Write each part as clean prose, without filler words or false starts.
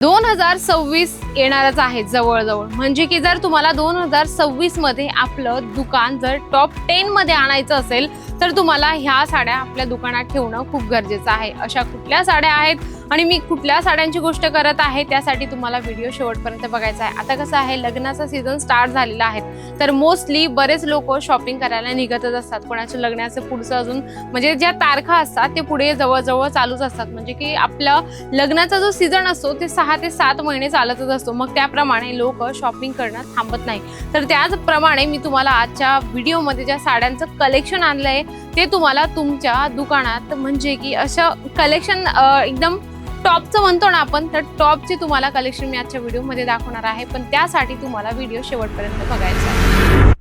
2026 येणारच आहे जवळजवळ. म्हणजे की जर तुम्हाला 2026 मध्ये आपलं दुकान जर टॉप 10 मध्ये आणायचं असेल तर तुम्हाला ह्या साड्या आपल्या दुकानात ठेवणं खूप गरजेचं आहे. अशा कुठल्या साड्या आहेत आणि मी कुठल्या साड्यांची गोष्ट करत आहे त्यासाठी तुम्हाला व्हिडिओ शेवटपर्यंत बघायचा आहे. आता कसं आहे, लग्नाचा सीझन स्टार्ट झालेला आहे तर मोस्टली बरेच लोक शॉपिंग करायला निघतच असतात. कोणाच्या लग्नाचं पुढचं अजून म्हणजे ज्या तारखा असतात ते पुढे जवळजवळ चालूच असतात. म्हणजे की आपलं लग्नाचा जो सीझन असतो ते 6 ते 7 महिने चालतच असतो. मग त्याप्रमाणे लोक शॉपिंग करणं थांबत नाही. तर त्याचप्रमाणे मी तुम्हाला आजच्या व्हिडिओमध्ये ज्या साड्यांचं कलेक्शन आणलंय ते तुम्हाला तुमच्या दुकानात म्हणजे की असं कलेक्शन एकदम टॉपचं म्हणतो ना आपण, तर टॉपचे तुम्हाला कलेक्शन मी आजच्या व्हिडिओमध्ये दाखवणार आहे. पण त्यासाठी तुम्हाला व्हिडिओ शेवटपर्यंत बघायचा आहे.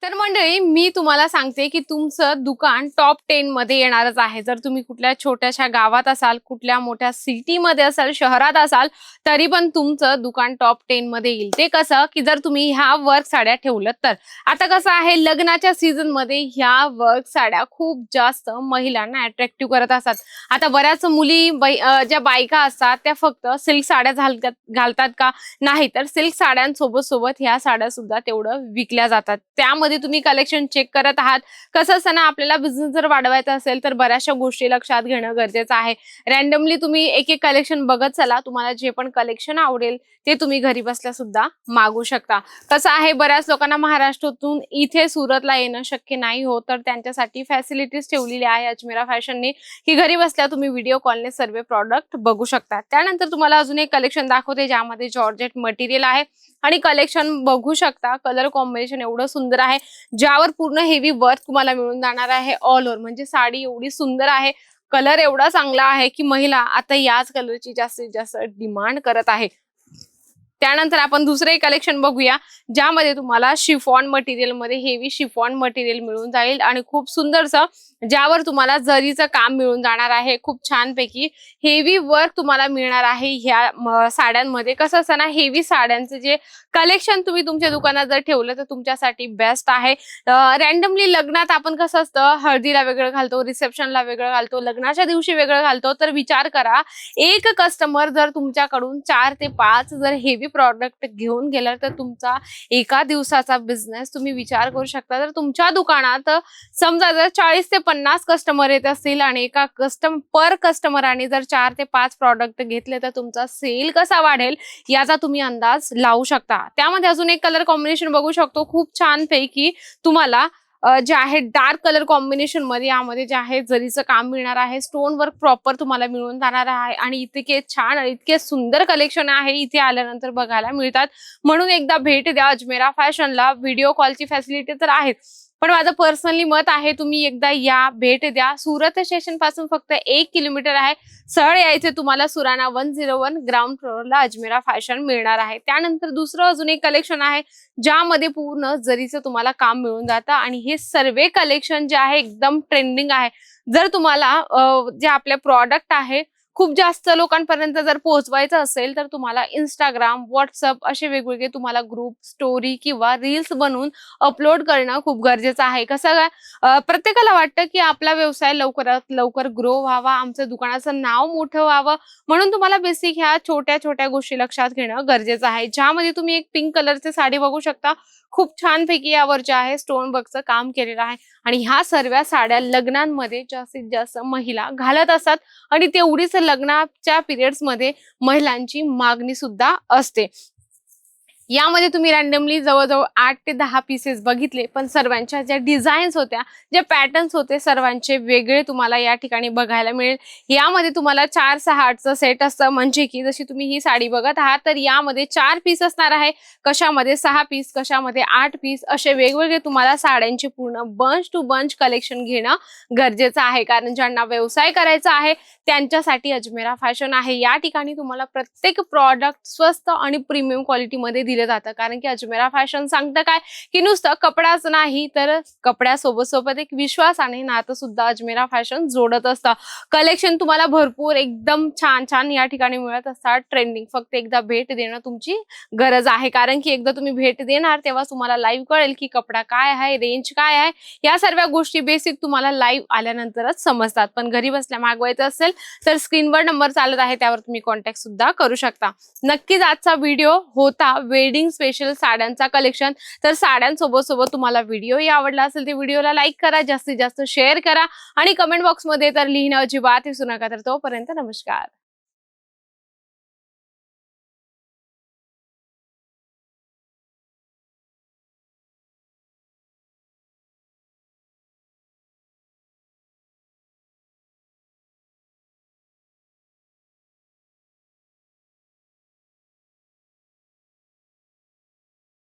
तर मंडळी, मी तुम्हाला सांगते की तुमचं दुकान टॉप 10 मध्ये येणारच आहे. जर तुम्ही कुठल्या छोट्याशा गावात असाल, कुठल्या मोठ्या सिटीमध्ये असाल, शहरात असाल, तरी पण तुमचं दुकान टॉप 10 मध्ये येईल. ते कसं की जर तुम्ही ह्या वर्क साड्या ठेवलं तर. आता कसं आहे, लग्नाच्या सीझन मध्ये ह्या वर्क साड्या खूप जास्त महिलांना अट्रॅक्टिव्ह करत असतात. आता बऱ्याच मुली ज्या बायका असतात त्या फक्त सिल्क साड्या घालतात का? नाही, तर सिल्क साड्यांसोबत सोबत ह्या साड्या सुद्धा तेवढं विकल्या जातात. त्यामध्ये तुम्ही कलेक्शन चेक करत आहात. कसं असतं ना, आपल्याला बिझनेस जर वाढवायचा असेल तर बऱ्याचशा गोष्टी लक्षात घेणं गरजेचं आहे. रॅन्डमली तुम्ही एक एक कलेक्शन बघत चला. तुम्हाला जे पण कलेक्शन आवडेल ते तुम्ही घरी बसल्या सुद्धा मागू शकता. कसं आहे, बऱ्याच लोकांना महाराष्ट्रातून इथे सुरतला येणं शक्य नाही होत, तर त्यांच्यासाठी फॅसिलिटीज ठेवलेली आहे अजमेरा फॅशनने की घरी बसल्या तुम्ही व्हिडिओ कॉलने सर्व प्रॉडक्ट बघू शकता. त्यानंतर तुम्हाला अजून एक कलेक्शन दाखवते ज्यामध्ये जॉर्जेट मटेरियल आहे आणि कलेक्शन बघू शकता. कलर कॉम्बिनेशन एवढं सुंदर आहे ज्यावर पूर्ण हेवी वर्क तुम्हाला मिळून जाणार आहे ऑल ओव्हर. म्हणजे साडी एवढी सुंदर आहे, कलर एवढा चांगला आहे की महिला आता याच कलरची जास्तीत जास्त डिमांड करत आहे. त्यानंतर आपण दुसरे कलेक्शन बघूया ज्यामध्ये तुम्हाला शिफॉन मटेरियल मध्ये हेवी शिफॉन मटेरियल मिळून जाईल आणि खूप सुंदरसं ज्यावर तुम्हाला जरीचं काम मिळून जाणार आहे. खूप छानपैकी हेवी वर्क तुम्हाला मिळणार आहे ह्या साड्यांमध्ये. कसं असतं ना, हेवी साड्यांचं जे कलेक्शन तुम्ही तुमच्या दुकानात जर ठेवलं तर तुमच्यासाठी बेस्ट आहे. रॅन्डमली लग्नात आपण कसं असतं, हळदीला वेगळं घालतो, रिसेप्शनला वेगळं घालतो, लग्नाच्या दिवशी वेगळं घालतो. तर विचार करा, एक कस्टमर जर तुमच्याकडून 4 ते 5 जर हेवी प्रॉडक्ट घेऊन गेला तर तुमचा एका दिवसाचा बिझनेस तुम्ही विचार करू शकता. तर तुमच्या दुकानात समजा जर 40 ते 50 कस्टमर येत असतील आणि एका पर कस्टमराने जर 4 ते 5 प्रॉडक्ट घेतले तर तुमचा सेल कसा वाढेल याचा तुम्ही अंदाज लावू शकता. त्यामध्ये अजून एक कलर कॉम्बिनेशन बघू शकतो. खूप छान पैकी तुम्हाला जे आहे डार्क कलर कॉम्बिनेशन मध्ये यामध्ये जे आहे जरीचं काम मिळणार आहे. स्टोन वर्क प्रॉपर तुम्हाला मिळून जाणार आहे आणि इतके छान आणि इतके सुंदर कलेक्शन आहे इथे आल्यानंतर बघायला मिळतात. म्हणून एकदा भेट द्या अजमेरा फॅशनला. व्हिडिओ कॉलची फॅसिलिटी तर आहेच, पण माझं पर्सनली मत आहे तुम्ही एकदा या, भेट द्या. सुरत स्टेशन पासून फक्त 1 किलोमीटर आहे. सरळ यायचे तुम्हाला सुराणा 101 ग्राउंड फ्लोअरला अजमेरा फॅशन मिळणार आहे. त्यानंतर दुसरं अजून एक कलेक्शन आहे ज्यामध्ये पूर्ण जरीचं तुम्हाला काम मिळून जातं आणि हे सर्व कलेक्शन जे आहे एकदम ट्रेंडिंग आहे. जर तुम्हाला जे आपले प्रॉडक्ट आहे खूप जास्त लोकांपर्यंत जर पोहोचवायचं असेल तर तुम्हाला इंस्टाग्राम, व्हॉट्सअप असे वेगवेगळे तुम्हाला ग्रुप, स्टोरी किंवा रील्स बनवून अपलोड करणं खूप गरजेचं आहे. कसं काय, प्रत्येकाला वाटतं की आपला व्यवसाय लवकरात लवकर ग्रो व्हावा, आमचं दुकानाचं नाव मोठं व्हावं, म्हणून तुम्हाला बेसिक ह्या छोट्या छोट्या गोष्टी लक्षात घेणं गरजेचं आहे. ज्यामध्ये तुम्ही एक पिंक कलरची साडी बघू शकता. खूप छानपैकी यावर जे आहे स्टोन वर्कचं काम केलेलं आहे आणि ह्या सर्व साड्या लग्नांमध्ये जास्तीत जास्त महिला घालत असतात आणि तेवढीच लग्नाच्या पिरियड्स मध्ये महिलांची मागणी सुद्धा असते. यामध्ये तुम्ही रॅन्डमली जवळजवळ 8 ते 10 पीसेस बघितले, पण सर्वांच्या ज्या डिझाईन्स होत्या, जे पॅटर्न्स होते सर्वांचे वेगळे तुम्हाला या ठिकाणी बघायला मिळेल. यामध्ये तुम्हाला 4-6-8चं सेट असतं. म्हणजे की जशी तुम्ही ही साडी बघत आहात तर यामध्ये 4 पीस असणार आहे, कशामध्ये 6 पीस, कशामध्ये 8 पीस, असे वेगवेगळे तुम्हाला साड्यांचे पूर्ण बंच टू बंच कलेक्शन घेणं गरजेचं आहे. कारण ज्यांना व्यवसाय करायचा आहे त्यांच्यासाठी अजमेरा फॅशन आहे. या ठिकाणी तुम्हाला प्रत्येक प्रॉडक्ट स्वस्त आणि प्रीमियम क्वालिटीमध्ये दिलं जातं, कारण की अजमेरा फॅशन सांगतं काय की नुसतं कपडाच नाही तर कपड्यासोबत सोबत एक विश्वास आणि नातं सुद्धा अजमेरा फॅशन जोडत असतं. कलेक्शन तुम्हाला भरपूर एकदम छान छान या ठिकाणी मिळत असतात. ट्रेंडिंग फक्त एकदा भेट देणं तुमची गरज आहे, कारण की एकदा तुम्ही भेट देणार तेव्हा तुम्हाला लाईव्ह कळेल की कपडा काय आहे, रेंज काय आहे. या सर्व गोष्टी बेसिक तुम्हाला लाईव्ह आल्यानंतरच समजतात. पण घरी बसल्या मागवायचं असेल तर स्क्रीनवर नंबर चालत आहे, त्यावर तुम्ही कॉन्टॅक्ट सुद्धा करू शकता. नक्कीच आजचा व्हिडिओ होता वेडिंग स्पेशल साड्यांचा कलेक्शन. तर साड्यांसोबत सोबत तुम्हाला व्हिडिओही आवडला असेल तर व्हिडिओला लाईक करा, जास्तीत जास्त शेअर करा आणि कमेंट बॉक्समध्ये तर लिहिणं अजिबात विसरू नका. तर तोपर्यंत नमस्कार.